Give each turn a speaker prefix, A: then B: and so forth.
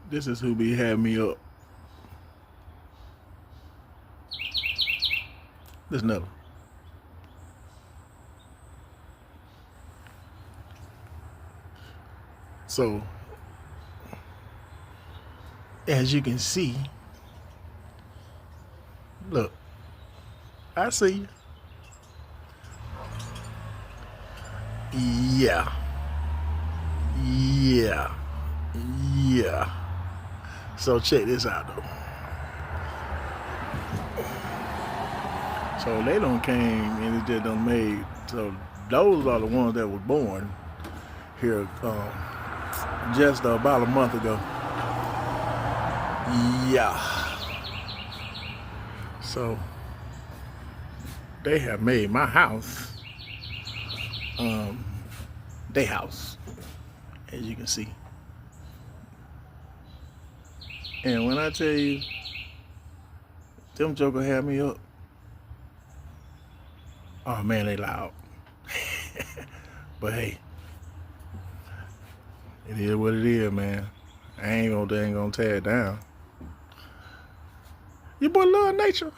A: This is who be having me up. There's another. So, as you can see, look, I see you. Yeah. Yeah. Yeah. So check this out though. So they done came and it just done made. So those are the ones that were born here just about a month ago. Yeah. So they have made my house their house, as you can see. And when I tell you, them joker had me up. Oh man, they loud. But hey, it is what it is, man. They ain't gonna tear it down. Your boy love nature.